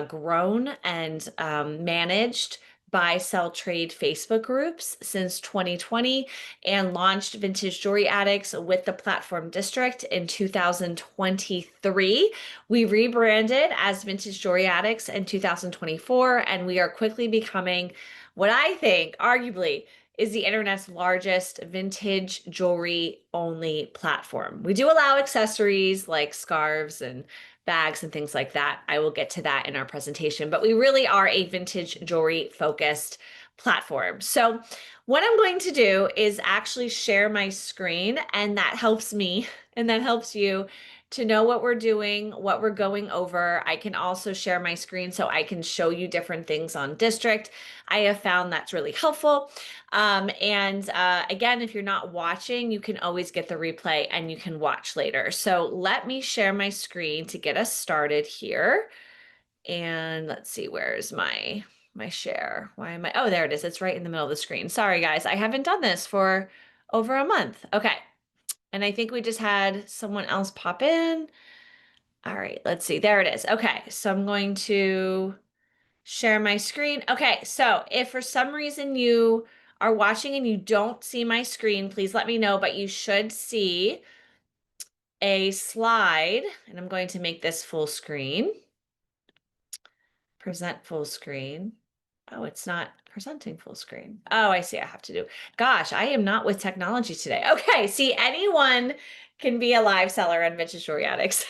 grown and managed buy sell trade Facebook groups since 2020 and launched Vintage Jewelry Addicts with the platform district in 2023. We rebranded as Vintage Jewelry Addicts in 2024, and we are quickly becoming what I think, arguably, is the internet's largest vintage jewelry only platform. We do allow accessories like scarves and bags and things like that. I will get to that in our presentation, but we really are a vintage jewelry focused platform. So what I'm going to do is actually share my screen, and that helps me and that helps you to know what we're doing, what we're going over. I can also share my screen so I can show you different things on district. I have found that's really helpful. Again, if you're not watching, you can always get the replay and you can watch later. So let me share my screen to get us started here. And let's see, where's my share? Why am I? Oh, there it is. It's right in the middle of the screen. Sorry, guys. I haven't done this for over a month. Okay. And I think we just had someone else pop in. All right, let's see. There it is. Okay. So I'm going to share my screen. Okay, so if for some reason you are watching and you don't see my screen, please let me know, but you should see a slide, and I'm going to make this full screen. Present full screen. Oh, it's not presenting full screen. Oh, I see. I have to do. Gosh, I am not with technology today. Okay, see, anyone can be a live seller on Vintage Jewelry Addicts.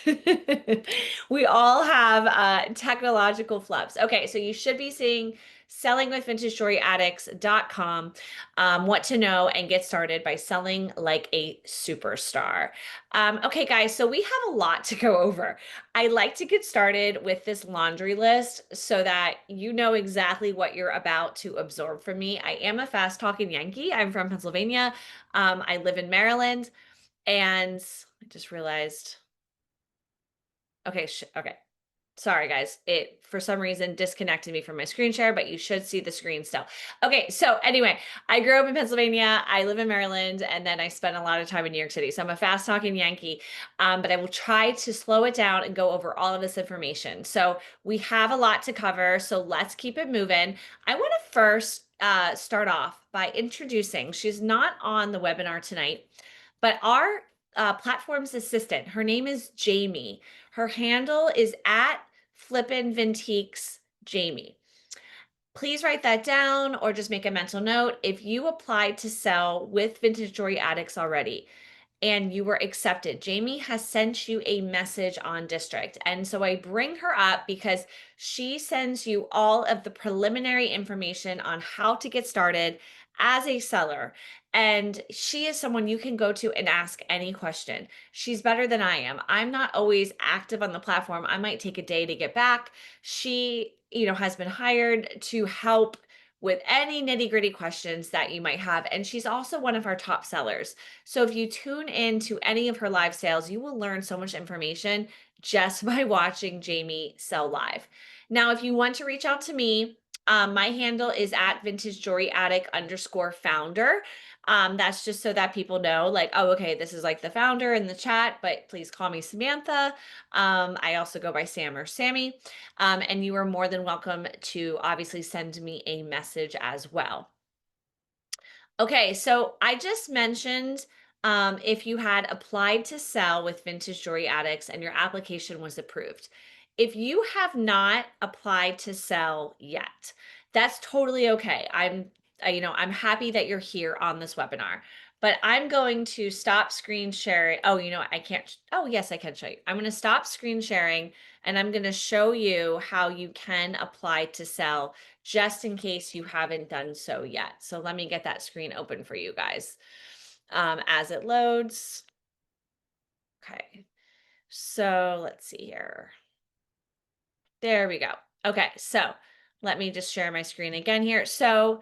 We all have technological flubs. Okay, so you should be seeing sellingwithvintagejewelryaddicts.com, what to know and get started by selling like a superstar. Okay, guys, so we have a lot to go over. I like to get started with this laundry list so that you know exactly what you're about to absorb from me. I am a fast talking Yankee. I'm from Pennsylvania. I live in Maryland, and I just realized. Okay, okay. Sorry, guys. It, for some reason, disconnected me from my screen share, but you should see the screen still. Okay, so anyway, I grew up in Pennsylvania. I live in Maryland, and then I spent a lot of time in New York City. So I'm a fast-talking Yankee, but I will try to slow it down and go over all of this information. So we have a lot to cover, so let's keep it moving. I want to first start off by introducing, she's not on the webinar tonight, but our platform's assistant, her name is Jamie. Her handle is at Flippin' Vintiques Jamie. Please write that down or just make a mental note. If you applied to sell with Vintage Jewelry Addicts already and you were accepted, Jamie has sent you a message on district. And so I bring her up because she sends you all of the preliminary information on how to get started as a seller. And she is someone you can go to and ask any question. She's better than I am. I'm not always active on the platform. I might take a day to get back. She, has been hired to help with any nitty-gritty questions that you might have. And she's also one of our top sellers. So if you tune in to any of her live sales, you will learn so much information just by watching Jamie sell live. Now, if you want to reach out to me, my handle is at vintage jewelry addict _founder. That's just so that people know, like, oh, okay, this is like the founder in the chat, but please call me Samantha. I also go by Sam or Sammy. And you are more than welcome to obviously send me a message as well. Okay, so I just mentioned if you had applied to sell with Vintage Jewelry Addicts and your application was approved. If you have not applied to sell yet, that's totally okay. I'm happy that you're here on this webinar, but I'm going to stop screen sharing. Oh, I can't. Oh, yes, I can show you. I'm going to stop screen sharing and I'm going to show you how you can apply to sell just in case you haven't done so yet. So let me get that screen open for you guys as it loads. Okay, so let's see here. There we go. Okay, so let me just share my screen again here. So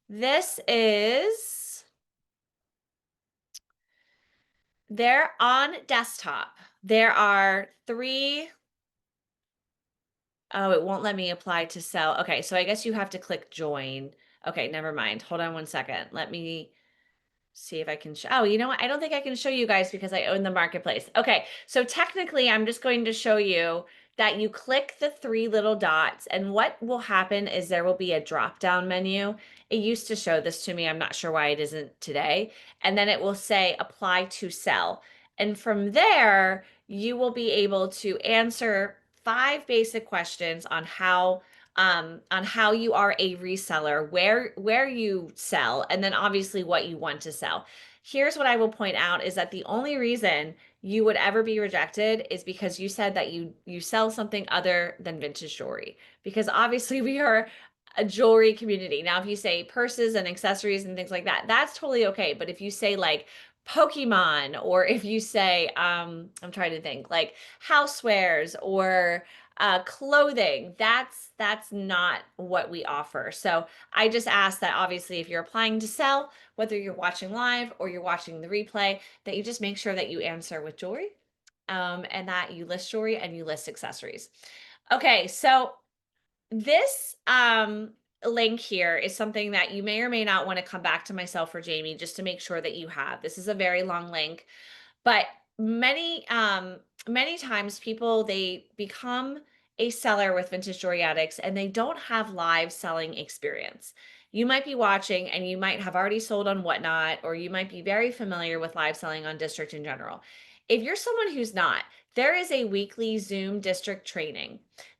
this is, they're on desktop. There are three. Oh, it won't let me apply to sell. Okay, so I guess you have to click join. Okay, never mind. Hold on one second. Let me see if I can show. Oh, you know what? I don't think I can show you guys because I own the marketplace. Okay, so technically I'm just going to show you that you click the three little dots, and what will happen is there will be a drop down menu. It used to show this to me. I'm not sure why it isn't today. And then it will say apply to sell. And from there, you will be able to answer 5 basic questions on how you are a reseller, where you sell, and then obviously what you want to sell. Here's what I will point out is that the only reason you would ever be rejected is because you said that you sell something other than vintage jewelry. Because obviously we are a jewelry community. Now, if you say purses and accessories and things like that, that's totally okay. But if you say like Pokemon, or if you say, I'm trying to think, like housewares or clothing, that's not what we offer. So I just ask that obviously if you're applying to sell, whether you're watching live or you're watching the replay, that you just make sure that you answer with jewelry, and that you list jewelry and you list accessories. Okay, so this link here is something that you may or may not want to come back to myself or Jamie just to make sure that you have. This is a very long link, but many times people, they become a seller with Vintage Jewelry Addicts and they don't have live selling experience. You might be watching and you might have already sold on Whatnot, or you might be very familiar with live selling on District in general. If you're someone who's not, there is a weekly Zoom District training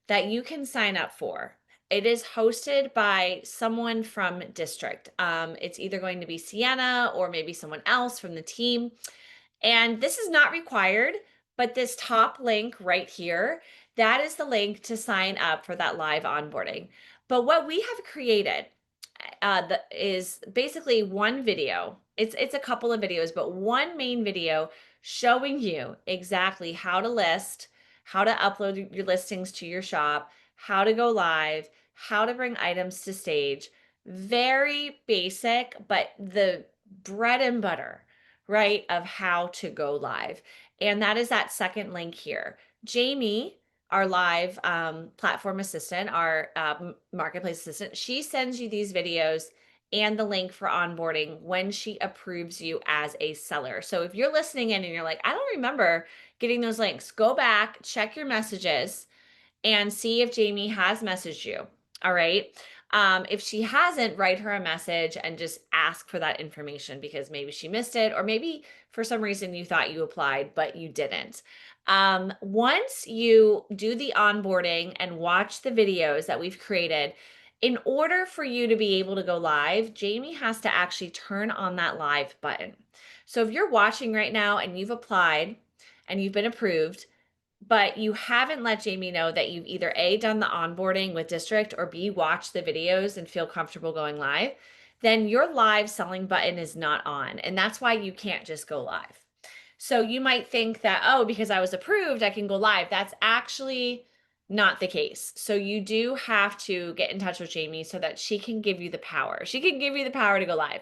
that you can sign up for. It is hosted by someone from District. It's either going to be Sienna or maybe someone else from the team. And this is not required, but this top link right here, that is the link to sign up for that live onboarding. But what we have created is basically one video. It's a couple of videos, but one main video showing you exactly how to list, how to upload your listings to your shop, how to go live, how to bring items to stage. Very basic, but the bread and butter, right, of how to go live. And that is that second link here. Jamie, our live platform assistant, our marketplace assistant, she sends you these videos and the link for onboarding when she approves you as a seller. So if you're listening in and you're like, I don't remember getting those links, go back, check your messages, and see if Jamie has messaged you. All right. If she hasn't, write her a message and just ask for that information, because maybe she missed it, or maybe for some reason you thought you applied, but you didn't. Once you do the onboarding and watch the videos that we've created, in order for you to be able to go live, Jamie has to actually turn on that live button. So if you're watching right now and you've applied and you've been approved, but you haven't let Jamie know that you've either A, done the onboarding with District, or B, watched the videos and feel comfortable going live, then your live selling button is not on. And that's why you can't just go live. So you might think that, oh, because I was approved, I can go live. That's actually not the case. So you do have to get in touch with Jamie so that she can give you the power. She can give you the power to go live.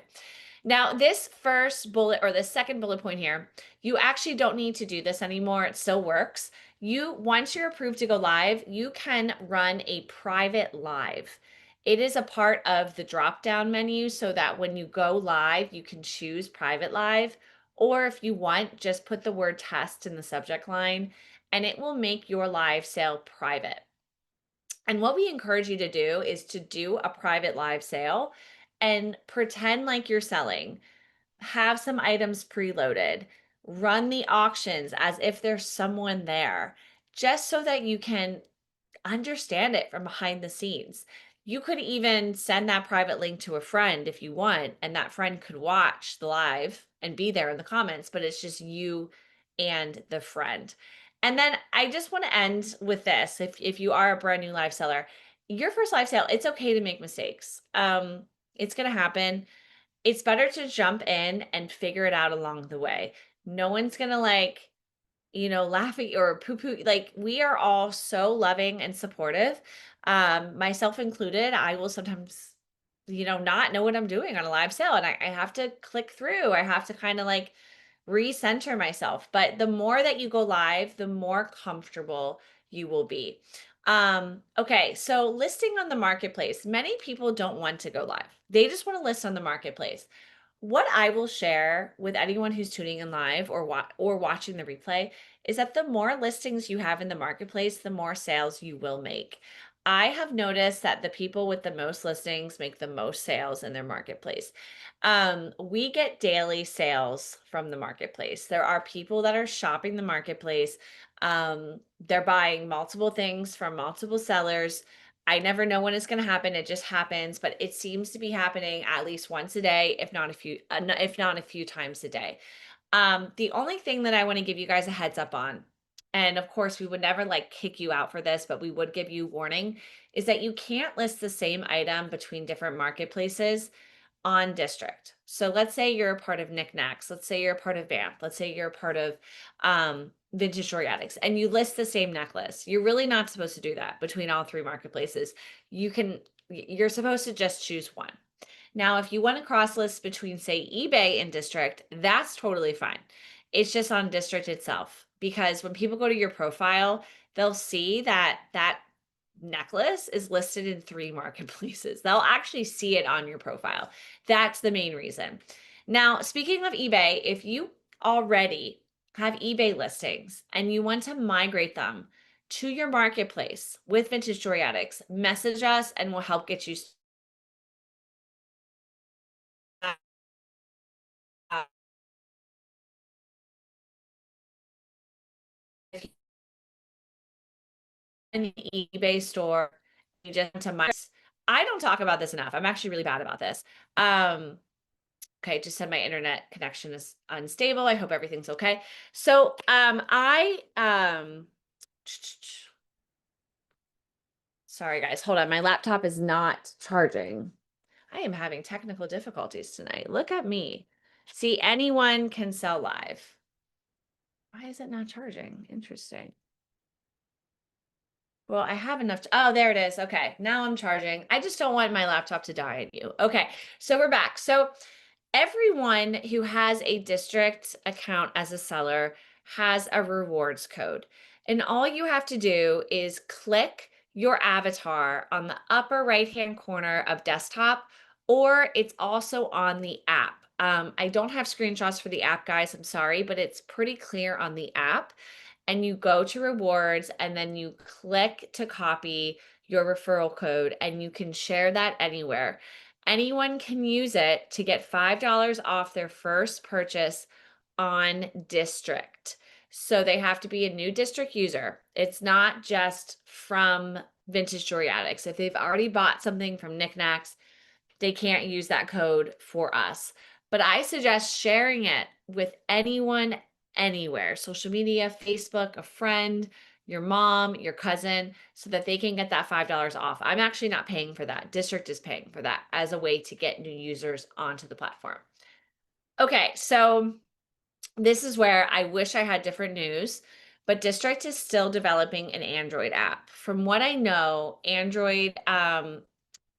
Now, this first bullet, or the second bullet point here, you actually don't need to do this anymore. It still works. Once you're approved to go live, you can run a private live. It is a part of the drop down menu so that when you go live, you can choose private live. Or if you want, just put the word test in the subject line and it will make your live sale private. And what we encourage you to do is to do a private live sale and pretend like you're selling. Have some items preloaded, run the auctions as if there's someone there, just so that you can understand it from behind the scenes. You could even send that private link to a friend if you want, and that friend could watch the live and be there in the comments, but it's just you and the friend. And then I just want to end with this. If you are a brand new live seller, your first live sale, it's okay to make mistakes. It's going to happen. It's better to jump in and figure it out along the way. No one's going to laugh at you or poo poo. Like, we are all so loving and supportive, myself included. I will sometimes, not know what I'm doing on a live sale, and I have to click through. I have to kind of like recenter myself. But the more that you go live, the more comfortable you will be. Okay, so listing on the marketplace. Many people don't want to go live. They just want to list on the marketplace. What I will share with anyone who's tuning in live or watching the replay is that the more listings you have in the marketplace, the more sales you will make. I have noticed that the people with the most listings make the most sales in their marketplace. We get daily sales from the marketplace. There are people that are shopping the marketplace. They're buying multiple things from multiple sellers. I never know when it's going to happen. It just happens, but it seems to be happening at least once a day, if not a few times a day. The only thing that I want to give you guys a heads up on, and of course we would never like kick you out for this, but we would give you warning, is that you can't list the same item between different marketplaces on district. So let's say you're a part of Knickknacks. Let's say you're a part of Vamp. Let's say you're a part of Vintage Story Addicts, and you list the same necklace. You're really not supposed to do that between all three marketplaces. You're supposed to just choose one. Now, if you want to cross list between, say, eBay and district, that's totally fine. It's just on district itself because when people go to your profile, they'll see that that necklace is listed in three marketplaces. They'll actually see it on your profile. That's the main reason. Now, speaking of eBay, if you already have eBay listings and you want to migrate them to your marketplace with Vintage Story Addicts, message us and we'll help get you an eBay store. You just to my I don't talk about this enough. I'm actually really bad about this. Okay, just said my internet connection is unstable. I hope everything's okay. So, sorry guys, hold on. My laptop is not charging. I am having technical difficulties tonight. Look at me. See, anyone can sell live. Why is it not charging? Interesting. Well, I have enough. Oh, there it is. Okay, now I'm charging. I just don't want my laptop to die on you. Okay, so we're back. So everyone who has a district account as a seller has a rewards code. And all you have to do is click your avatar on the upper right-hand corner of desktop, or it's also on the app. I don't have screenshots for the app, guys. I'm sorry, but it's pretty clear on the app. And you go to rewards and then you click to copy your referral code and you can share that anywhere. Anyone can use it to get $5 off their first purchase on district. So they have to be a new district user. It's not just from Vintage Jewelry Addicts. If they've already bought something from Knickknacks, they can't use that code for us. But I suggest sharing it with anyone, anywhere, social media, Facebook, a friend, your mom, your cousin, so that they can get that $5 off. I'm actually not paying for that. District is paying for that as a way to get new users onto the platform. Okay, so this is where I wish I had different news, but District is still developing an Android app. From what I know, Android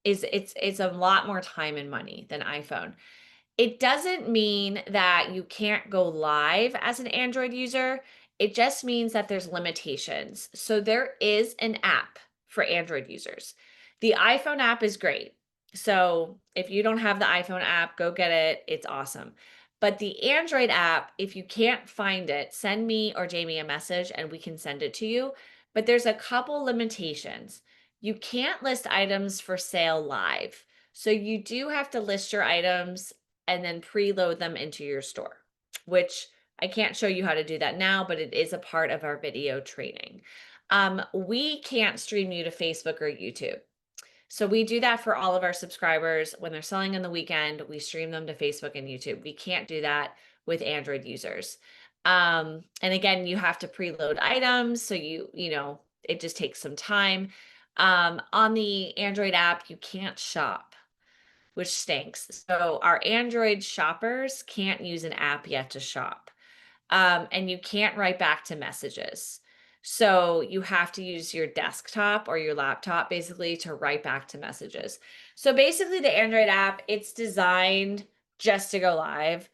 it's a lot more time and money than iPhone. It doesn't mean that you can't go live as an Android user. It just means that there's limitations. So there is an app for Android users. The iPhone app is great. So if you don't have the iPhone app, go get it. It's awesome. But the Android app, if you can't find it, send me or Jamie a message and we can send it to you. But there's a couple limitations. You can't list items for sale live. So you do have to list your items and then preload them into your store, which I can't show you how to do that now, but it is a part of our video training. We can't stream you to Facebook or YouTube. So we do that for all of our subscribers. When they're selling on the weekend, we stream them to Facebook and YouTube. We can't do that with Android users. And again, you have to preload items. So it just takes some time. On the Android app, you can't shop, which stinks. So our Android shoppers can't use an app yet to shop. And you can't write back to messages. So you have to use your desktop or your laptop basically to write back to messages. So basically the Android app, it's designed just to go live.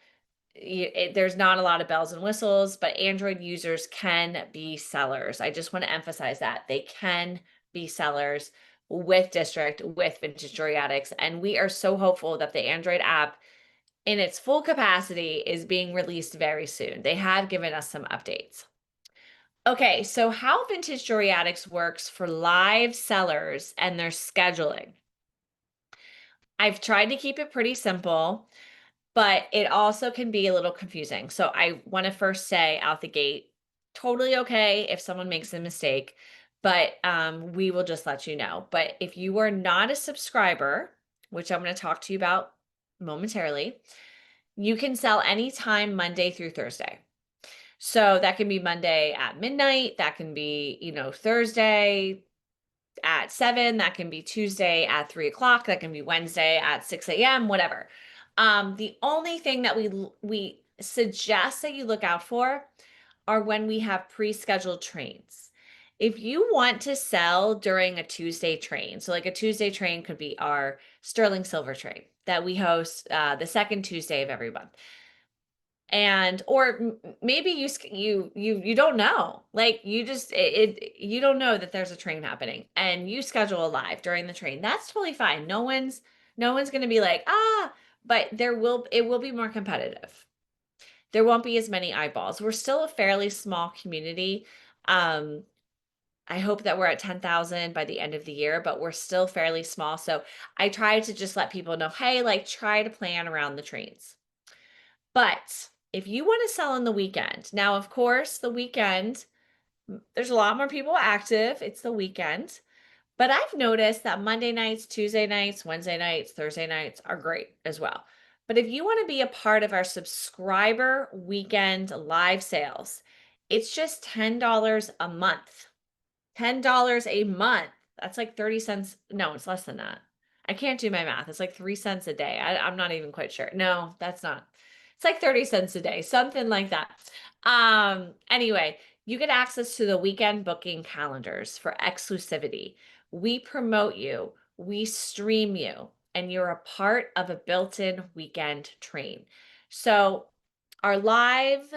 There's not a lot of bells and whistles, but Android users can be sellers. I just want to emphasize that they can be sellers with District, with Vintage Jewelry Addicts. And we are so hopeful that the Android app in its full capacity is being released very soon. They have given us some updates. Okay, so how Vintage Jewelry Addicts works for live sellers and their scheduling. I've tried to keep it pretty simple, but it also can be a little confusing. So I want to first say out the gate, totally okay if someone makes a mistake, but we will just let you know. But if you are not a subscriber, which I'm going to talk to you about momentarily, you can sell anytime Monday through Thursday. So that can be Monday at midnight, that can be, Thursday at 7, that can be Tuesday at 3 o'clock, that can be Wednesday at 6 a.m., whatever. The only thing that we suggest that you look out for are when we have pre-scheduled trains. If you want to sell during a Tuesday train, so like a Tuesday train could be our sterling silver train that we host the second Tuesday of every month. And or maybe you don't know, like you just you don't know that there's a train happening and you schedule a live during the train. That's totally fine. No one's going to be like, but it will be more competitive. There won't be as many eyeballs. We're still a fairly small community. I hope that we're at 10,000 by the end of the year, but we're still fairly small. So I try to just let people know, hey, like try to plan around the trains. But if you want to sell on the weekend, now, of course, the weekend, there's a lot more people active. It's the weekend. But I've noticed that Monday nights, Tuesday nights, Wednesday nights, Thursday nights are great as well. But if you want to be a part of our subscriber weekend live sales, it's just $10 a month. $10 a month. That's like 30 cents. No, it's less than that. I can't do my math. It's like 3 cents a day. I'm not even quite sure. No, that's not. It's like 30 cents a day, something like that. Anyway, you get access to the weekend booking calendars for exclusivity. We promote you, we stream you, and you're a part of a built-in weekend train. So our live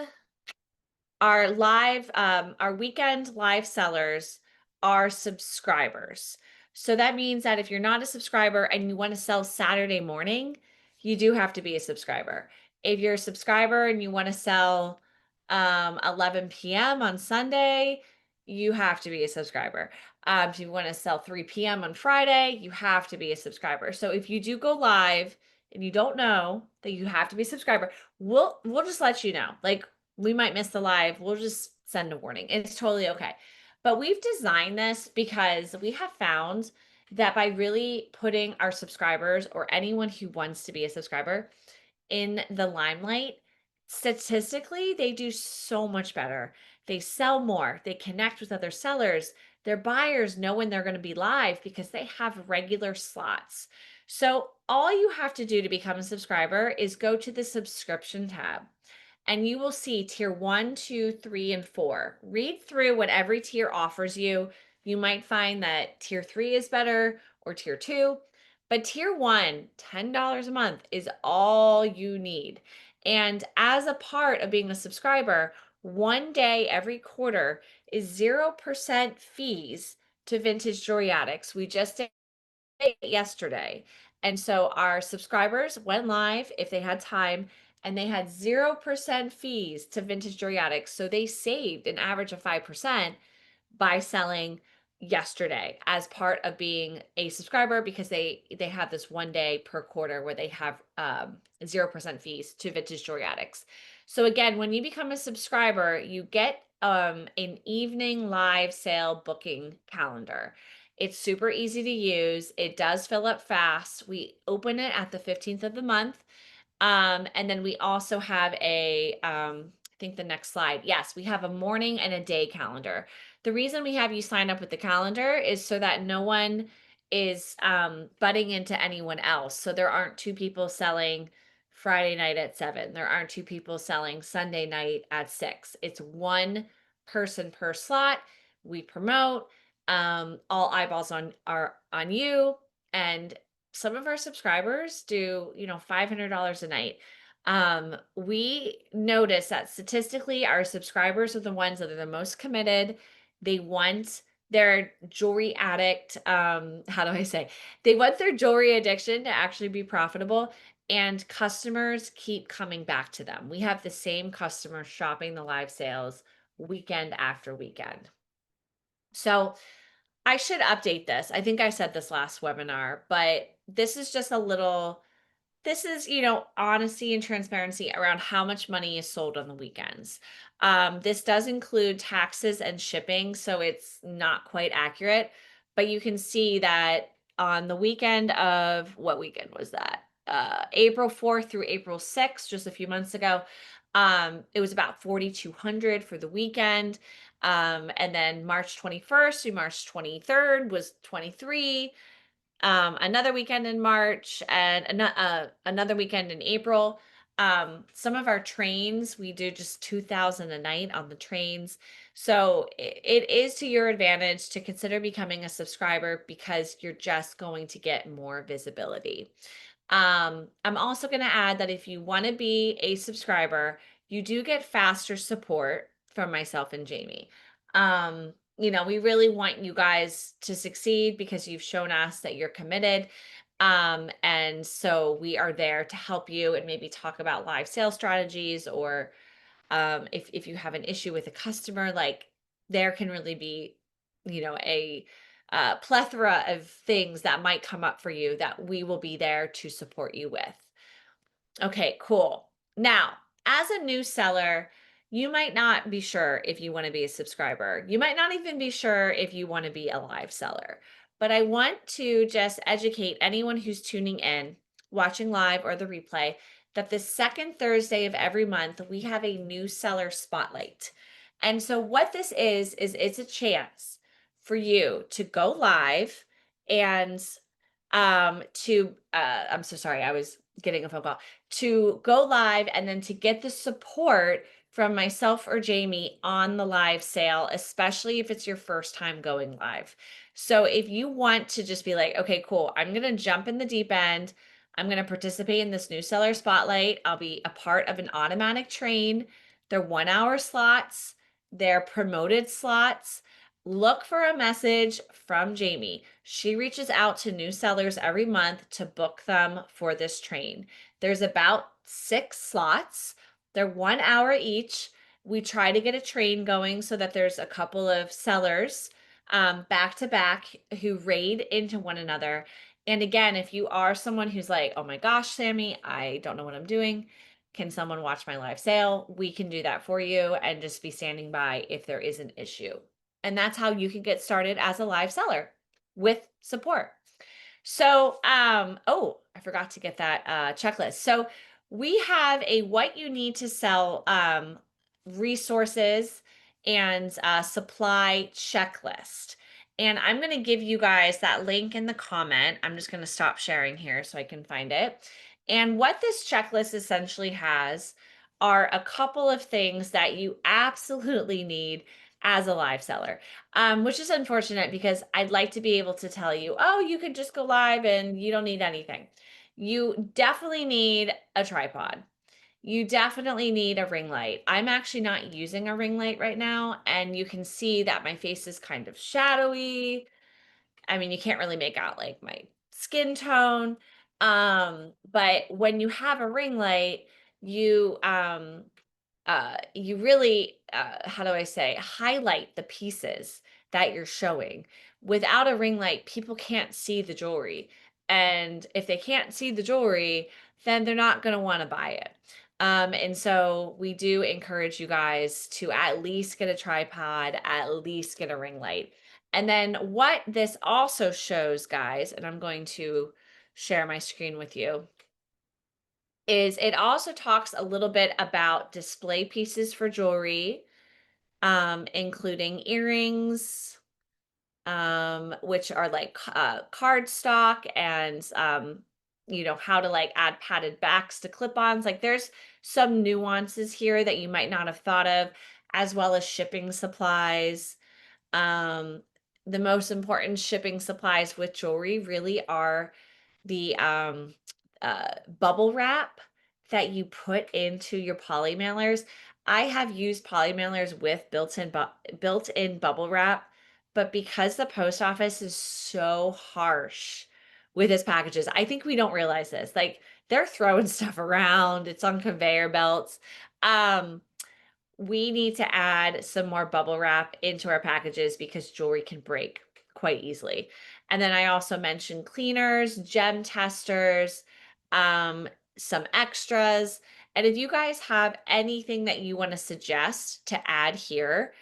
our weekend live sellers are subscribers. So that means that if you're not a subscriber and you want to sell Saturday morning, you do have to be a subscriber. If you're a subscriber and you want to sell 11 p.m. on Sunday, you have to be a subscriber. If you want to sell 3 p.m. on Friday, you have to be a subscriber. So if you do go live and you don't know that you have to be a subscriber, we'll just let you know. Like, we might miss the live. We'll just send a warning. It's totally okay. But we've designed this because we have found that by really putting our subscribers or anyone who wants to be a subscriber in the limelight, statistically, they do so much better. They sell more, they connect with other sellers. Their buyers know when they're going to be live because they have regular slots. So all you have to do to become a subscriber is go to the subscription tab and you will see tier 1, 2, 3, and 4. Read through what every tier offers you. You might find that tier 3 is better or tier 2, but tier 1, $10 a month is all you need. And as a part of being a subscriber, one day every quarter is 0% fees to Vintage Jewelry Addicts. We just did it yesterday. And so our subscribers went live if they had time and they had 0% fees to Vintage Jewelry Addicts. So they saved an average of 5% by selling yesterday as part of being a subscriber because they have this one day per quarter where they have 0% fees to Vintage Jewelry Addicts. So again, when you become a subscriber, you get an evening live sale booking calendar. It's super easy to use. It does fill up fast. We open it at the 15th of the month. And then we also have I think the next slide. Yes, we have a morning and a day calendar. The reason we have you sign up with the calendar is so that no one is butting into anyone else. So there aren't two people selling Friday night at 7. There aren't two people selling Sunday night at 6. It's one person per slot. We promote. All eyeballs are on you, and some of our subscribers do, $500 a night. We notice that statistically, our subscribers are the ones that are the most committed. They want their jewelry addict, how do I say? They want their jewelry addiction to actually be profitable. and customers keep coming back to them. We have the same customers shopping the live sales weekend after weekend. So I should update this. I think I said this last webinar, but this is just a little this is, honesty and transparency around how much money is sold on the weekends. This does include taxes and shipping, so it's not quite accurate, but you can see that on the weekend of what weekend was that? April 4th through April 6th, just a few months ago. It was about 4,200 for the weekend. And then March 21st through March 23rd was 23, another weekend in March, and another weekend in April. Some of our trains, we do just 2,000 a night on the trains. So it is to your advantage to consider becoming a subscriber because you're just going to get more visibility. I'm also going to add that if you want to be a subscriber, you do get faster support from myself and Jamie. We really want you guys to succeed because you've shown us that you're committed. And so we are there to help you and maybe talk about live sales strategies, or if you have an issue with a customer, like there can really be, a plethora of things that might come up for you that we will be there to support you with. Okay, cool. Now, as a new seller, you might not be sure if you want to be a subscriber. You might not even be sure if you want to be a live seller. But I want to just educate anyone who's tuning in, watching live or the replay, that the second Thursday of every month, we have a new seller spotlight. And so what this is it's a chance for you to go live and I'm so sorry, I was getting a phone call, to go live and then to get the support from myself or Jamie on the live sale, especially if it's your first time going live. So if you want to just be like, okay, cool, I'm going to jump in the deep end. I'm going to participate in this new seller spotlight. I'll be a part of an automatic train. They're 1 hour slots, they're promoted slots. Look for a message from Jamie. She reaches out to new sellers every month to book them for this train. There's about 6 slots. They're 1 hour each. We try to get a train going so that there's a couple of sellers back to back who raid into one another. And again, if you are someone who's like, oh my gosh, Sammy, I don't know what I'm doing. Can someone watch my live sale? We can do that for you and just be standing by if there is an issue. And that's how you can get started as a live seller with support. So, I forgot to get that checklist. So we have a what you need to sell resources and supply checklist. And I'm going to give you guys that link in the comment. I'm just going to stop sharing here so I can find it. And what this checklist essentially has are a couple of things that you absolutely need as a live seller, which is unfortunate because I'd like to be able to tell you, oh, you could just go live and you don't need anything. You definitely need a tripod. You definitely need a ring light. I'm actually not using a ring light right now, and you can see that my face is kind of shadowy. I mean, you can't really make out like my skin tone. But when you have a ring light, you really, how do I say, highlight the pieces that you're showing. Without a ring light, people can't see the jewelry. And if they can't see the jewelry, then they're not going to want to buy it. And so we do encourage you guys to at least get a tripod, at least get a ring light. And then what this also shows, guys, and I'm going to share my screen with you, is it also talks a little bit about display pieces for jewelry, including earrings, which are like cardstock, and how to like add padded backs to clip-ons. Like there's some nuances here that you might not have thought of, as well as shipping supplies. Um, the most important shipping supplies with jewelry really are the bubble wrap that you put into your poly mailers. I have used poly mailers with built-in bubble wrap, but because the post office is so harsh with his packages. I think we don't realize this. Like they're throwing stuff around. It's on conveyor belts. Um, we need to add some more bubble wrap into our packages because jewelry can break quite easily. And then I also mentioned cleaners, gem testers, um, some extras. And if you guys have anything that you want to suggest to add here,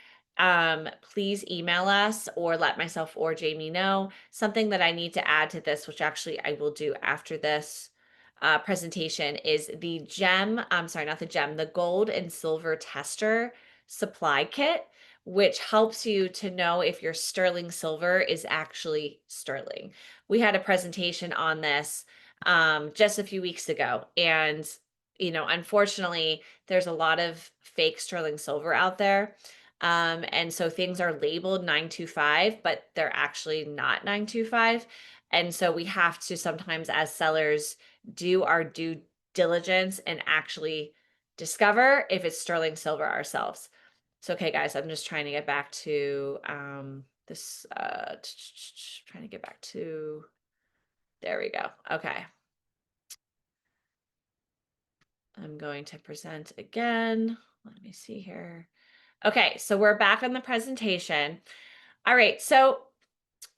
please email us or let myself or Jamie know something that I need to add to this, which actually I will do after this presentation is the gem, I'm sorry, not the gem, the gold and silver tester supply kit, which helps you to know if your sterling silver is actually sterling. We had a presentation on this just a few weeks ago, and unfortunately, there's a lot of fake sterling silver out there. And so things are labeled 925, but they're actually not 925. And so we have to sometimes, as sellers, do our due diligence and actually discover if it's sterling silver ourselves. So, okay, guys, I'm just trying to get back to this, trying to get back to, there we go. Okay. I'm going to present again. Let me see here. Okay, so we're back on the presentation. All right, so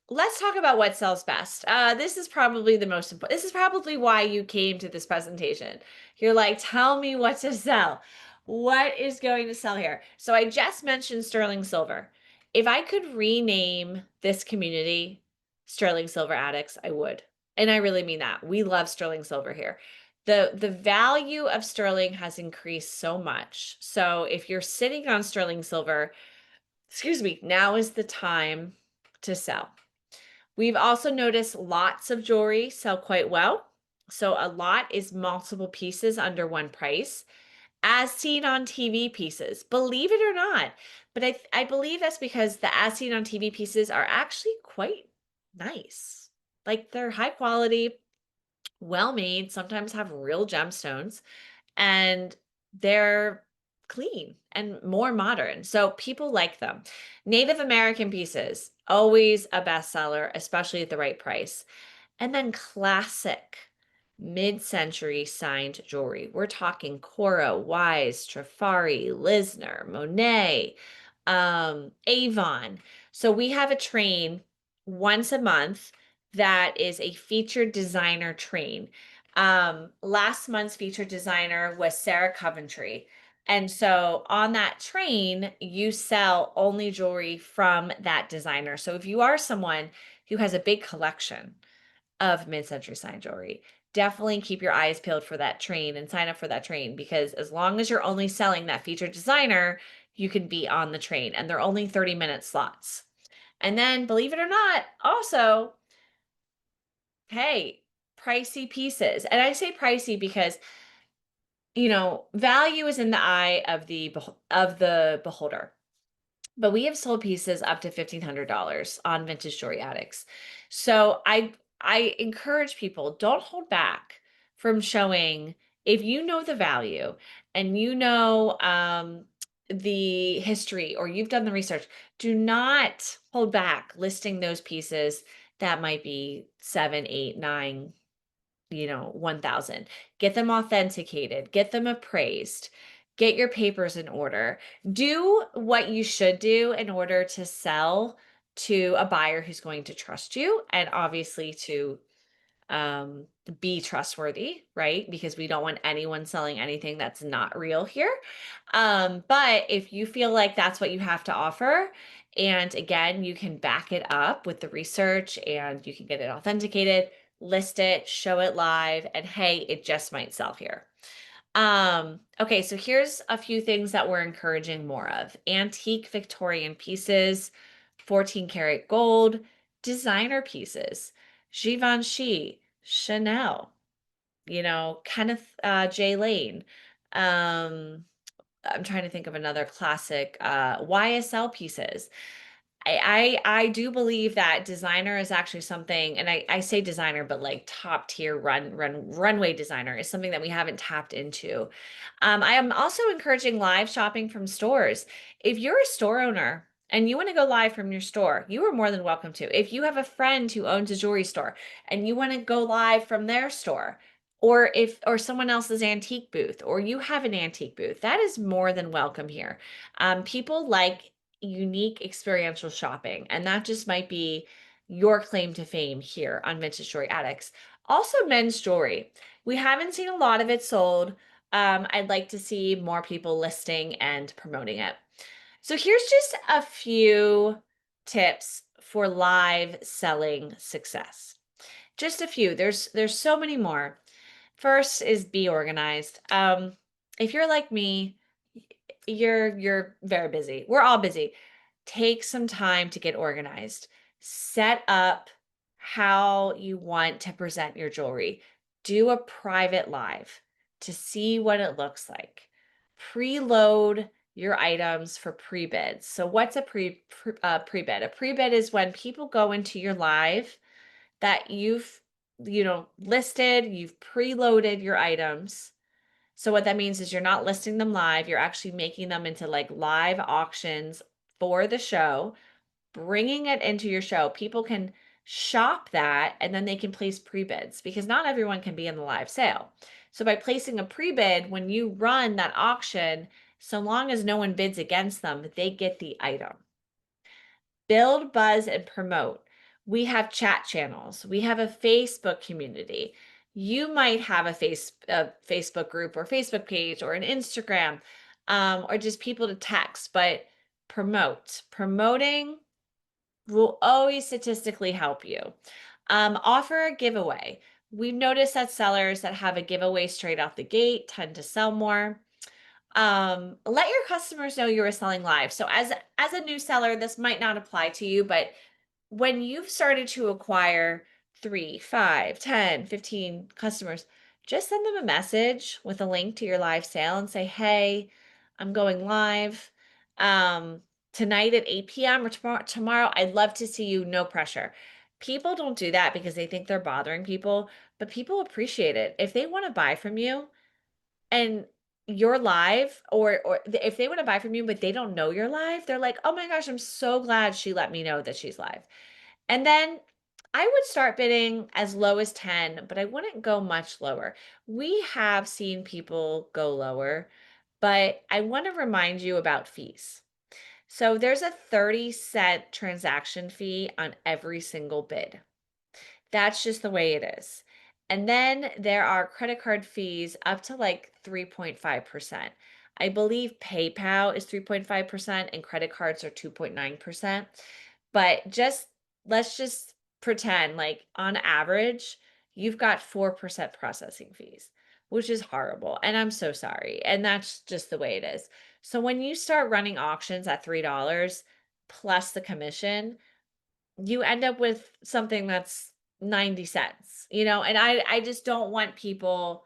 let's talk about what sells best. This is probably the most important. This is probably why you came to this presentation. You're like, tell me what to sell. What is going to sell here? So I just mentioned sterling silver. If I could rename this community Sterling Silver Addicts, I would. And I really mean that. We love sterling silver here. The value of sterling has increased so much. So if you're sitting on sterling silver, excuse me, now is the time to sell. We've also noticed lots of jewelry sell quite well. So a lot is multiple pieces under one price, as seen on TV pieces, believe it or not. But I believe that's because the as seen on TV pieces are actually quite nice. Like they're high quality, well made, sometimes have real gemstones, and they're clean and more modern. So people like them. Native American pieces, always a bestseller, especially at the right price. And then classic mid-century signed jewelry. We're talking Cora, Wise, Trifari, Lisner, Monet, Avon. So we have a train once a month that is a featured designer train. Last month's featured designer was Sarah Coventry. And so on that train, you sell only jewelry from that designer. So if you are someone who has a big collection of mid-century sign jewelry, definitely keep your eyes peeled for that train and sign up for that train, because as long as you're only selling that featured designer, you can be on the train, and they're only 30-minute slots. And then, believe it or not, also, hey, pricey pieces. And I say pricey because value is in the eye of the beholder. But we have sold pieces up to $1,500 on Vintage Jewelry Addicts. So I encourage people, don't hold back from showing. If you know the value and you know the history, or you've done the research, do not hold back listing those pieces that might be 7, 8, 9, 1,000. Get them authenticated, get them appraised, get your papers in order. Do what you should do in order to sell to a buyer who's going to trust you, and obviously to be trustworthy, right? Because we don't want anyone selling anything that's not real here. But if you feel like that's what you have to offer, and again, you can back it up with the research and you can get it authenticated, list it, show it live, and hey, it just might sell here. Okay, so here's a few things that we're encouraging more of. Antique Victorian pieces, 14 karat gold, designer pieces, Givenchy, Chanel, Kenneth J. Lane. I'm trying to think of another classic, YSL pieces. I do believe that designer is actually something, and I say designer, but like top tier runway designer is something that we haven't tapped into. I am also encouraging live shopping from stores. If you're a store owner and you want to go live from your store, you are more than welcome to. If you have a friend who owns a jewelry store and you want to go live from their store, or someone else's antique booth, or you have an antique booth, that is more than welcome here. People like unique experiential shopping, and that just might be your claim to fame here on Vintage Jewelry Addicts. Also, men's jewelry. We haven't seen a lot of it sold. I'd like to see more people listing and promoting it. So here's just a few tips for live selling success. Just a few. There's so many more. First is be organized. If you're like me, you're very busy. We're all busy. Take some time to get organized. Set up how you want to present your jewelry. Do a private live to see what it looks like. Preload your items for pre-bids. So what's a pre-bid? A pre-bid is when people go into your live that you've listed, you've preloaded your items. So what that means is you're not listing them live, you're actually making them into like live auctions for the show, bringing it into your show. People can shop that and then they can place pre-bids because not everyone can be in the live sale. So by placing a pre-bid, when you run that auction, so long as no one bids against them, they get the item. Build, buzz, and promote. We have chat channels. We have a Facebook community. You might have a Facebook group or Facebook page or an Instagram, or just people to text, but promoting will always statistically help you. Offer a giveaway. We've noticed that sellers that have a giveaway straight out the gate tend to sell more. Let your customers know you are selling live. So as a new seller, this might not apply to you, but when you've started to acquire 3, 5, 10, 15 customers, just send them a message with a link to your live sale and say, hey, I'm going live tonight at 8 p.m. or tomorrow. I'd love to see you. No pressure. People don't do that because they think they're bothering people, but people appreciate it. If they want to buy from you and you're live, or if they want to buy from you, but they don't know you're live, they're like, oh my gosh, I'm so glad she let me know that she's live. And then I would start bidding as low as 10, but I wouldn't go much lower. We have seen people go lower, but I want to remind you about fees. So there's a 30-cent transaction fee on every single bid. That's just the way it is. And then there are credit card fees up to like 3.5%. I believe PayPal is 3.5% and credit cards are 2.9%. But let's just pretend like on average, you've got 4% processing fees, which is horrible. And I'm so sorry. And that's just the way it is. So when you start running auctions at $3 plus the commission, you end up with something that's 90 cents, and I just don't want people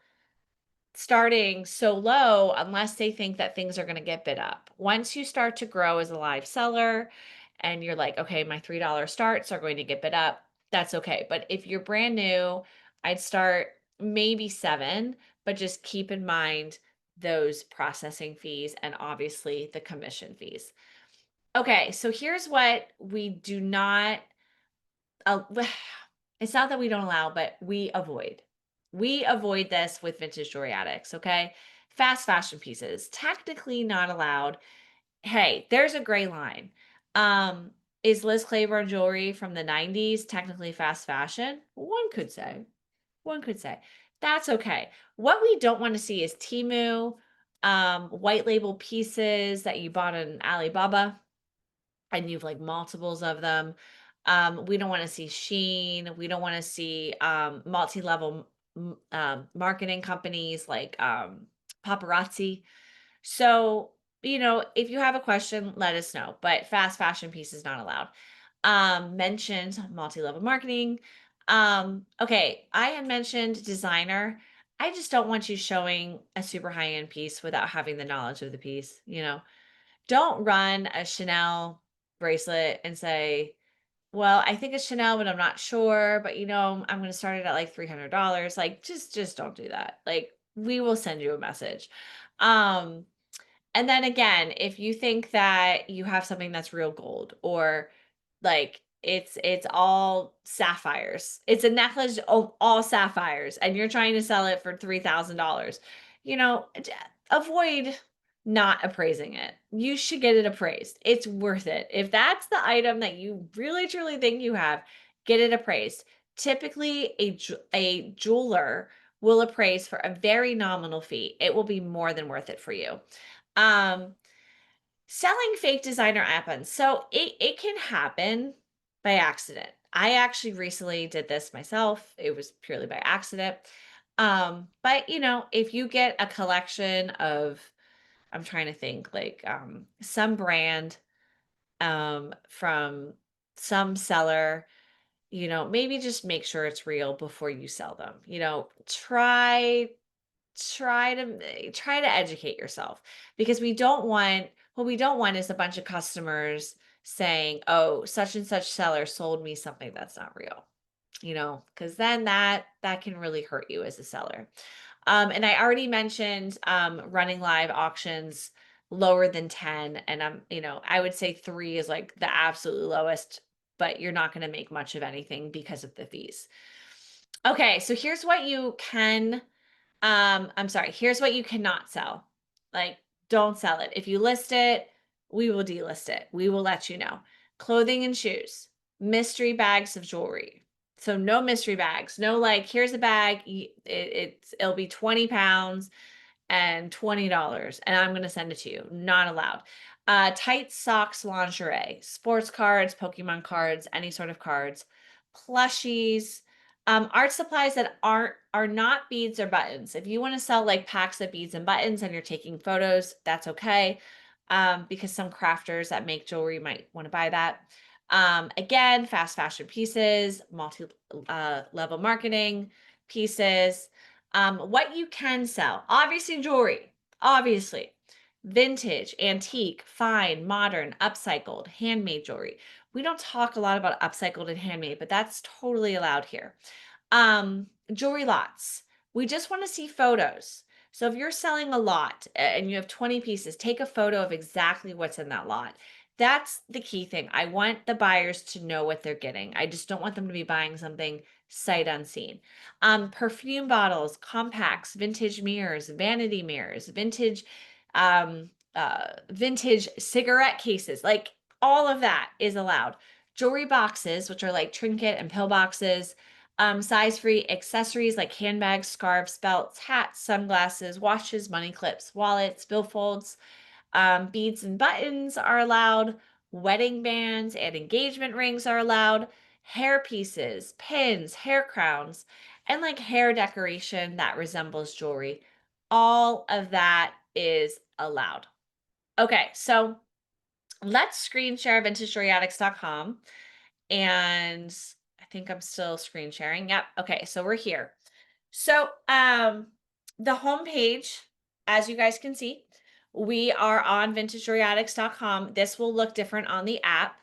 starting so low unless they think that things are going to get bid up. Once you start to grow as a live seller and you're like, okay, my $3 starts are going to get bid up, that's okay. But if you're brand new, I'd start maybe 7, but just keep in mind those processing fees and obviously the commission fees. Okay, so here's what we do not uh, it's not that we don't allow, but we avoid. We avoid this with Vintage Jewelry Addicts, okay? Fast fashion pieces, technically not allowed. Hey, there's a gray line. Um, is Liz Claiborne jewelry from the 90s technically fast fashion? One could say. One could say. That's okay. What we don't want to see is Temu, white label pieces that you bought on Alibaba and you've like multiples of them. We don't want to see Sheen. We don't want to see multi-level marketing companies like paparazzi. So, if you have a question, let us know. But fast fashion piece is not allowed. Mentioned multi-level marketing. Okay, I had mentioned designer. I just don't want you showing a super high-end piece without having the knowledge of the piece. Don't run a Chanel bracelet and say, well, I think it's Chanel, but I'm not sure. But I'm going to start it at like $300. Like, just don't do that. Like, we will send you a message. Um, And then again, if you think that you have something that's real gold, or like it's all sapphires, it's a necklace all sapphires, and you're trying to sell it for $3,000, you know, avoid not appraising it. You should get it appraised. It's worth it. If that's the item that you really truly think you have, get it appraised. Typically, a jeweler will appraise for a very nominal fee. It will be more than worth it for you. Um, Selling fake designer items. So it can happen by accident. I actually recently did this myself. It was purely by accident. But you know, if you get a collection of, I'm trying to think, like some brand from some seller, you know, maybe just make sure it's real before you sell them. You know, try to educate yourself, because what we don't want is a bunch of customers saying, "Oh, such and such seller sold me something that's not real." You know, because then that can really hurt you as a seller. And I already mentioned running live auctions lower than 10, and you know, I would say 3 is like the absolute lowest, but you're not going to make much of anything because of the fees. Okay, so here's what you can I'm sorry, here's what you cannot sell. Like, don't sell it. If you list it, we will delist it. We will let you know. Clothing and shoes, mystery bags of jewelry. So no mystery bags. No, like, here's a bag. It'll be 20 pounds and $20, and I'm going to send it to you. Not allowed. Tights, socks, lingerie, sports cards, Pokemon cards, any sort of cards, plushies, art supplies that are not beads or buttons. If you want to sell like packs of beads and buttons and you're taking photos, that's okay. Because some crafters that make jewelry might want to buy that. Again, fast fashion pieces, multi level marketing pieces. What you can sell, obviously jewelry, obviously vintage, antique, fine, modern, upcycled, handmade jewelry. We don't talk a lot about upcycled and handmade, but that's totally allowed here. Jewelry lots. We just want to see photos. So if you're selling a lot and you have 20 pieces, take a photo of exactly what's in that lot. That's the key thing. I want the buyers to know what they're getting. I just don't want them to be buying something sight unseen. Perfume bottles, compacts, vintage mirrors, vanity mirrors, vintage cigarette cases, like all of that is allowed. Jewelry boxes, which are like trinket and pill boxes, size-free accessories like handbags, scarves, belts, hats, sunglasses, watches, money clips, wallets, billfolds, beads and buttons are allowed. Wedding bands and engagement rings are allowed. Hair pieces, pins, hair crowns, and like hair decoration that resembles jewelry. All of that is allowed. Okay, so let's screen share vintagestoryAddicts.com. And I think I'm still screen sharing. Yep. Okay, so we're here. So the homepage, as you guys can see, we are on vintagestoryAddicts.com. This will look different on the app,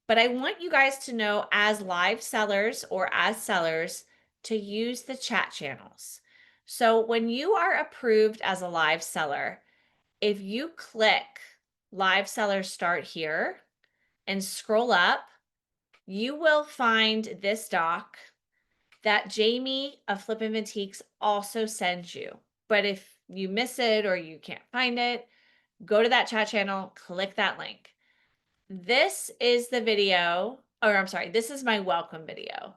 but I want you guys to know, as live sellers or as sellers, to use the chat channels. So when you are approved as a live seller, if you click live seller start here and scroll up, you will find this doc that Jamie of Flippin' Antiques also sends you. But if you miss it or you can't find it, go to that chat channel, click that link. This is the video, or I'm sorry, this is my welcome video.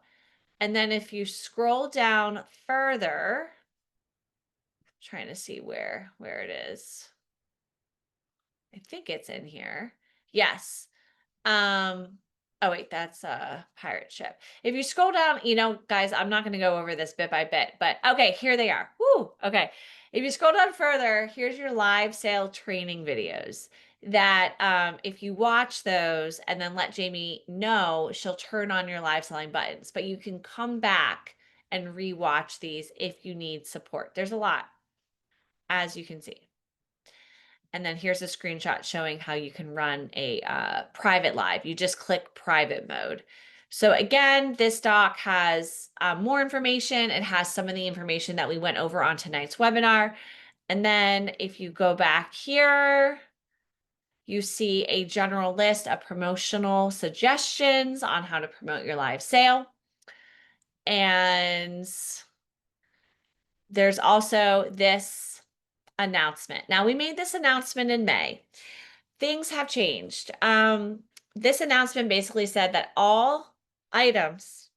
And then if you scroll down further, trying to see where it is. I think it's in here. Yes. Oh wait, that's a pirate ship. If you scroll down, you know, guys, I'm not going to go over this bit by bit, but okay, here they are. Woo, okay. If you scroll down further, here's your live sale training videos that if you watch those and then let Jamie know, she'll turn on your live selling buttons, but you can come back and rewatch these if you need support. There's a lot, as you can see. And then here's a screenshot showing how you can run a private live. You just click private mode. So again, this doc has more information. It has some of the information that we went over on tonight's webinar. And then if you go back here, you see a general list of promotional suggestions on how to promote your live sale. And there's also this announcement. Now, we made this announcement in May. Things have changed. This announcement basically said that all items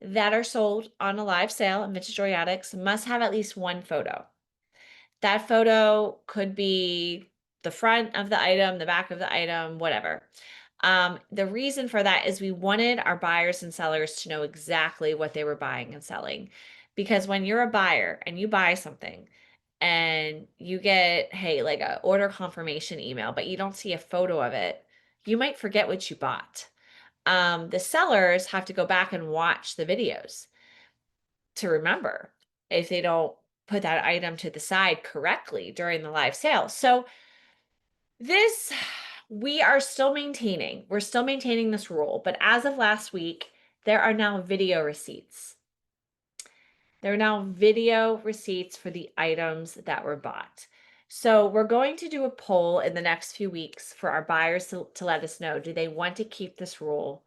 that are sold on a live sale at Vintage Jewelry Addicts must have at least one photo. That photo could be the front of the item, the back of the item, whatever. The reason for that is we wanted our buyers and sellers to know exactly what they were buying and selling. Because when you're a buyer and you buy something and you get, hey, like a order confirmation email, but you don't see a photo of it, you might forget what you bought. The sellers have to go back and watch the videos to remember if they don't put that item to the side correctly during the live sale. So this we are still maintaining. We're still maintaining this rule, but as of last week, there are now video receipts. There are now video receipts for the items that were bought. So we're going to do a poll in the next few weeks for our buyers to let us know, do they want to keep this rule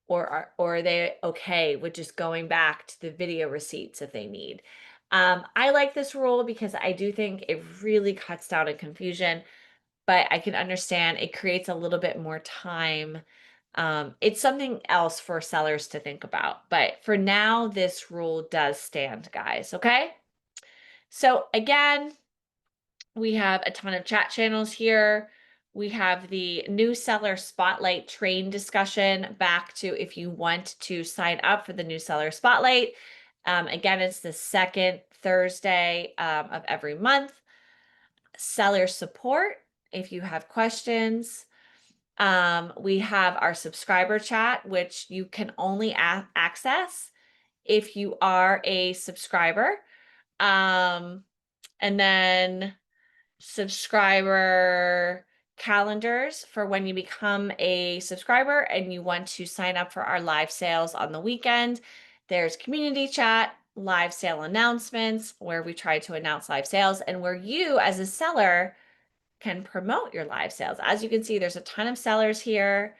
or are they okay with just going back to the video receipts if they need? I like this rule because I do think it really cuts down on confusion, but I can understand it creates a little bit more time. It's something else for sellers to think about. But for now, this rule does stand, guys. Okay. So again, we have a ton of chat channels here. We have the new seller spotlight train discussion back to if you want to sign up for the new seller spotlight. Again, it's the second Thursday of every month. Seller support if you have questions. We have our subscriber chat, which you can only access if you are a subscriber. And then subscriber calendars for when you become a subscriber and you want to sign up for our live sales on the weekend. There's community chat, live sale announcements, where we try to announce live sales and where you as a seller can promote your live sales. As you can see, there's a ton of sellers here.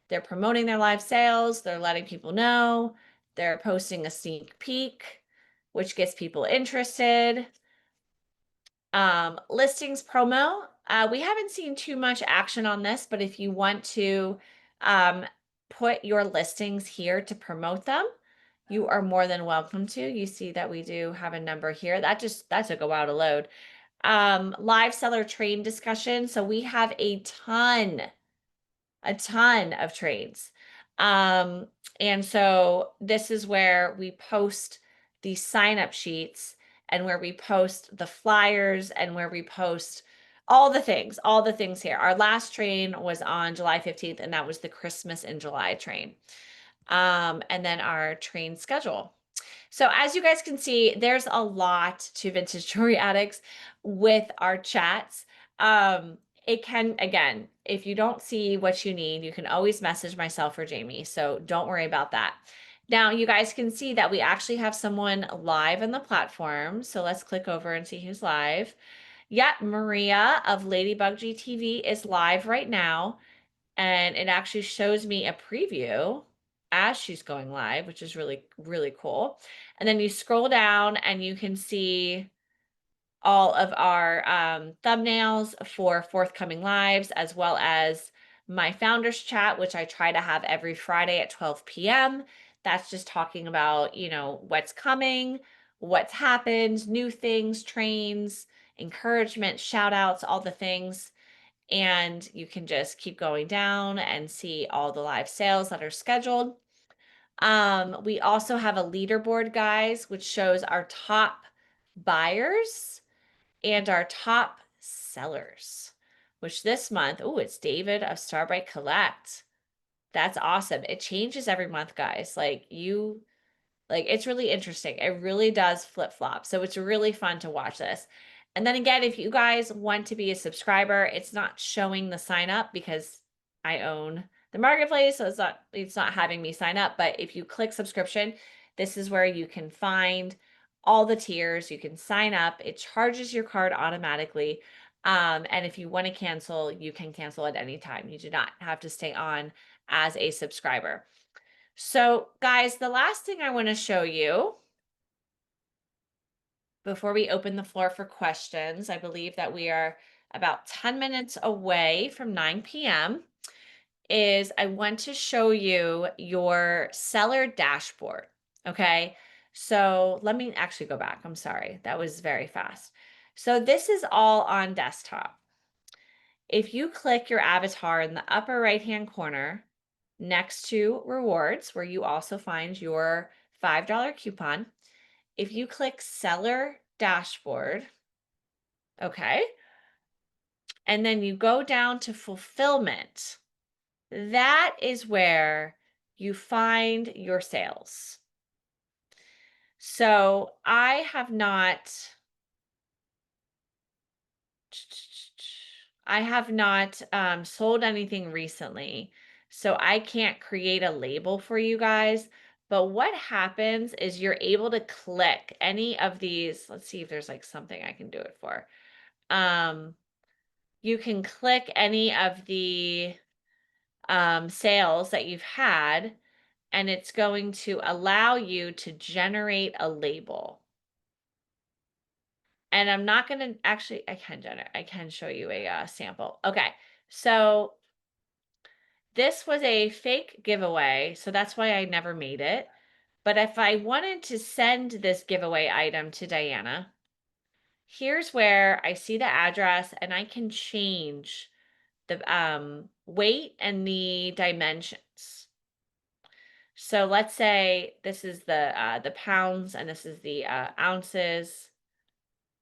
They're promoting their live sales. They're letting people know. They're posting a sneak peek, which gets people interested. Listings promo. We haven't seen too much action on this, but if you want to put your listings here to promote them, you are more than welcome to. You see that we do have a number here. That took a while to load. Live seller train discussion. So we have a ton of trades. And so this is where we post the sign up sheets and where we post the flyers and where we post all the things here. Our last train was on July 15th, and that was the Christmas in July train. And then our train schedule. So as you guys can see, there's a lot to Vintage Jewelry Addicts with our chats. It can, again, if you don't see what you need, you can always message myself or Jamie. So don't worry about that. Now you guys can see that we actually have someone live on the platform. So let's click over and see who's live. Yep, Maria of Ladybug GTV is live right now. And it actually shows me a preview as she's going live, which is really, really cool. And then you scroll down and you can see all of our thumbnails for forthcoming lives, as well as my founders chat, which I try to have every Friday at 12 p.m. That's just talking about, what's coming, what's happened, new things, trains, encouragement, shout outs, all the things. And you can just keep going down and see all the live sales that are scheduled. We also have a leaderboard, guys, which shows our top buyers and our top sellers, which this month, oh, it's David of Starbright Collect. That's awesome. It changes every month, guys. It's really interesting. It really does flip flop. So it's really fun to watch this. And then again, if you guys want to be a subscriber, it's not showing the sign up because I own the marketplace. So it's not having me sign up. But if you click subscription, this is where you can find all the tiers. You can sign up. It charges your card automatically. And if you want to cancel, you can cancel at any time. You do not have to stay on as a subscriber. So, guys, the last thing I want to show you before we open the floor for questions, I believe that we are about 10 minutes away from 9 p.m., is I want to show you your seller dashboard. Okay. So let me actually go back. I'm sorry. That was very fast. So this is all on desktop. If you click your avatar in the upper right-hand corner next to rewards, where you also find your $5 coupon, if you click seller dashboard, okay, and then you go down to fulfillment, that is where you find your sales. So I have not sold anything recently, so I can't create a label for you guys. But what happens is you're able to click any of these. Let's see if there's like something I can do it for. You can click any of the sales that you've had, and it's going to allow you to generate a label. And I'm not going to actually, I can show you a sample. Okay. So this was a fake giveaway. So that's why I never made it. But if I wanted to send this giveaway item to Diana, here's where I see the address and I can change the weight and the dimensions. So let's say this is the pounds and this is the ounces,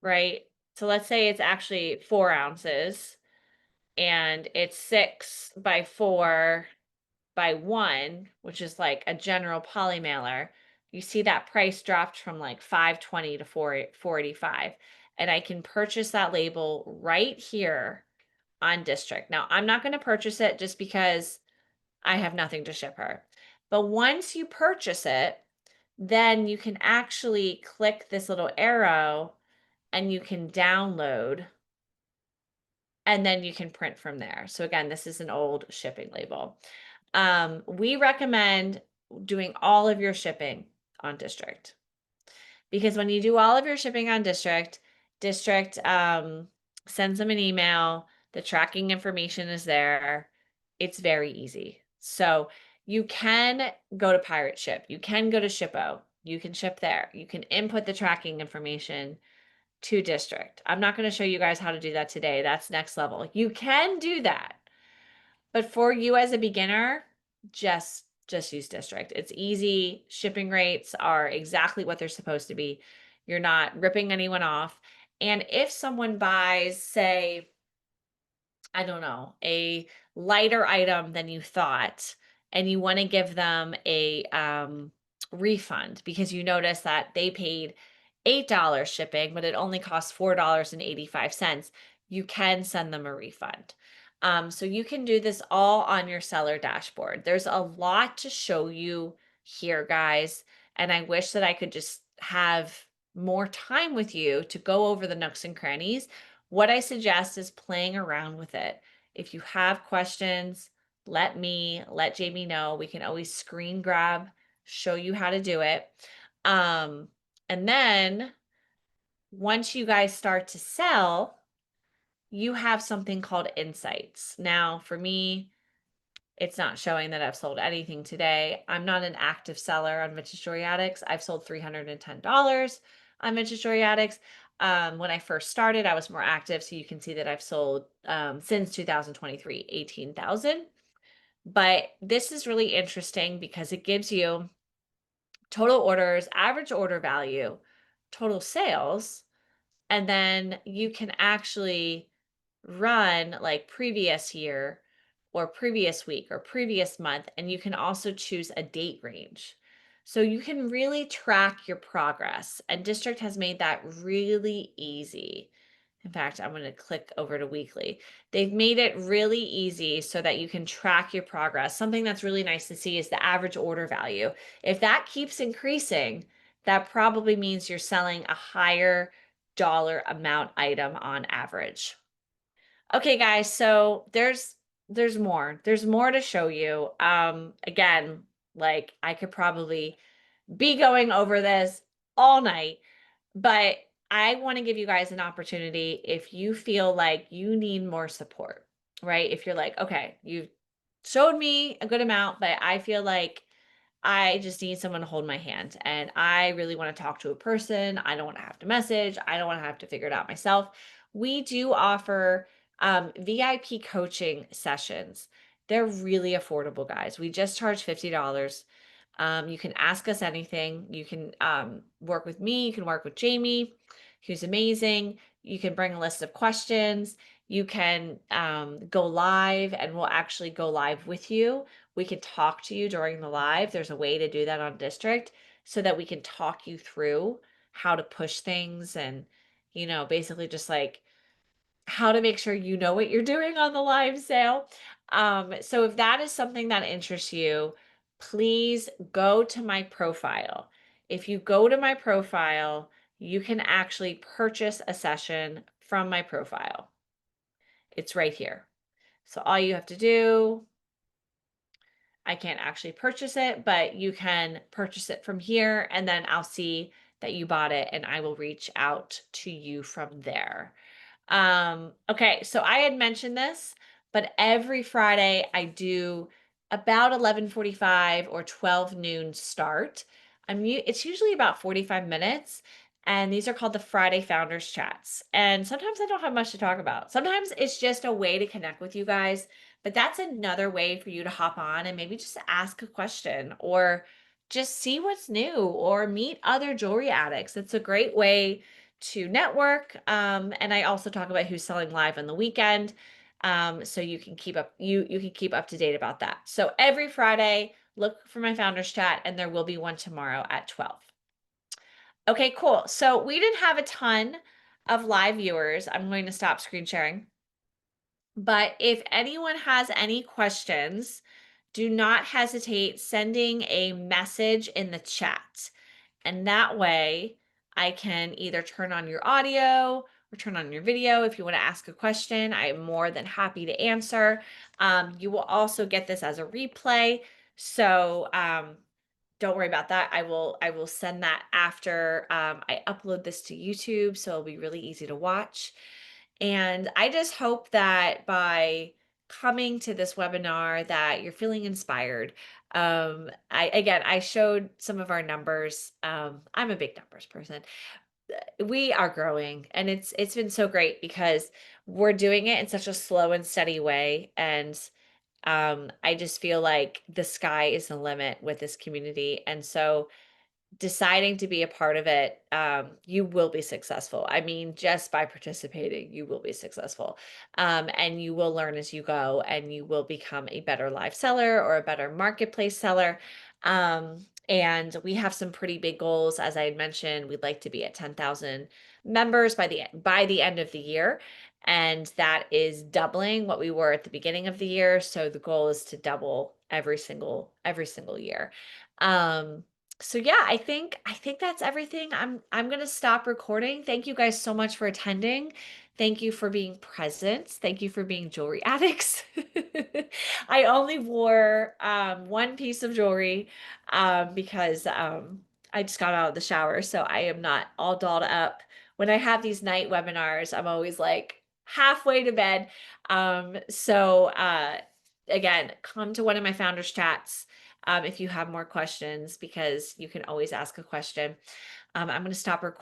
right? So let's say it's actually 4 ounces and it's 6 by 4 by 1, which is like a general poly mailer. You see that price dropped from like $5.20 to $4.85. And I can purchase that label right here on District. Now, I'm not going to purchase it just because I have nothing to ship her. But once you purchase it, then you can actually click this little arrow and you can download and then you can print from there. So again, this is an old shipping label. We recommend doing all of your shipping on District because when you do all of your shipping on District, District sends them an email. The tracking information is there. It's very easy. So you can go to Pirate Ship. You can go to Shippo. You can ship there. You can input the tracking information to District. I'm not going to show you guys how to do that today. That's next level. You can do that. But for you as a beginner, just use District. It's easy. Shipping rates are exactly what they're supposed to be. You're not ripping anyone off. And if someone buys, say, I don't know, a lighter item than you thought, and you want to give them a refund because you notice that they paid $8 shipping, but it only costs $4.85, you can send them a refund. So you can do this all on your seller dashboard. There's a lot to show you here, guys, and I wish that I could just have more time with you to go over the nooks and crannies. What I suggest is playing around with it. If you have questions, let Jamie know. We can always screen grab, show you how to do it. And then once you guys start to sell, you have something called insights. Now, for me, it's not showing that I've sold anything today. I'm not an active seller on Vintage Jewelry Addicts. I've sold $310 on Vintage Jewelry Addicts. When I first started, I was more active. So you can see that I've sold since 2023, 18,000. But this is really interesting because it gives you total orders, average order value, total sales, and then you can actually run like previous year or previous week or previous month, and you can also choose a date range. So you can really track your progress, and District has made that really easy. In fact, I'm going to click over to weekly. They've made it really easy so that you can track your progress. Something that's really nice to see is the average order value. If that keeps increasing, that probably means you're selling a higher dollar amount item on average. Okay, guys, so there's more. There's more to show you. Again, like I could probably be going over this all night, but I want to give you guys an opportunity if you feel like you need more support, right? If you're like, okay, you've showed me a good amount, but I feel like I just need someone to hold my hand and I really want to talk to a person. I don't want to have to message. I don't want to have to figure it out myself. We do offer VIP coaching sessions. They're really affordable, guys. We just charge $50. You can ask us anything. You can work with me. You can work with Jamie, who's amazing. You can bring a list of questions. You can go live, and we'll actually go live with you. We can talk to you during the live. There's a way to do that on District so that we can talk you through how to push things and, basically just like how to make sure you know what you're doing on the live sale. So if that is something that interests you, please go to my profile. If you go to my profile, you can actually purchase a session from my profile. It's right here. So all you have to do, I can't actually purchase it, but you can purchase it from here and then I'll see that you bought it and I will reach out to you from there. Okay, so I had mentioned this, but every Friday I do about 11:45 or 12 noon start. It's usually about 45 minutes, and these are called the Friday Founders Chats. And sometimes I don't have much to talk about. Sometimes it's just a way to connect with you guys, but that's another way for you to hop on and maybe just ask a question or just see what's new or meet other jewelry addicts. It's a great way to network. And I also talk about who's selling live on the weekend. So you can keep up you can keep up to date about that. So every Friday, look for my founders chat, and there will be one tomorrow at 12. Okay, cool. So we didn't have a ton of live viewers. I'm going to stop screen sharing. But if anyone has any questions, do not hesitate sending a message in the chat. And that way I can either turn on your audio or turn on your video. If you want to ask a question, I am more than happy to answer. You will also get this as a replay. So don't worry about that. I will send that after I upload this to YouTube. So it'll be really easy to watch. And I just hope that by coming to this webinar that you're feeling inspired. I showed some of our numbers. I'm a big numbers person. We are growing and it's been so great because we're doing it in such a slow and steady way. And I just feel like the sky is the limit with this community. And so deciding to be a part of it, you will be successful. I mean, just by participating, you will be successful. And you will learn as you go, and you will become a better live seller or a better marketplace seller. And we have some pretty big goals. As I had mentioned, we'd like to be at 10,000 members by the end of the year. And that is doubling what we were at the beginning of the year. So the goal is to double every single year. So yeah, I think that's everything. I'm going to stop recording. Thank you guys so much for attending. Thank you for being present. Thank you for being jewelry addicts. I only wore one piece of jewelry because I just got out of the shower, so I am not all dolled up. When I have these night webinars, I'm always like halfway to bed. Again, come to one of my founders chats if you have more questions, because you can always ask a question. I'm going to stop recording.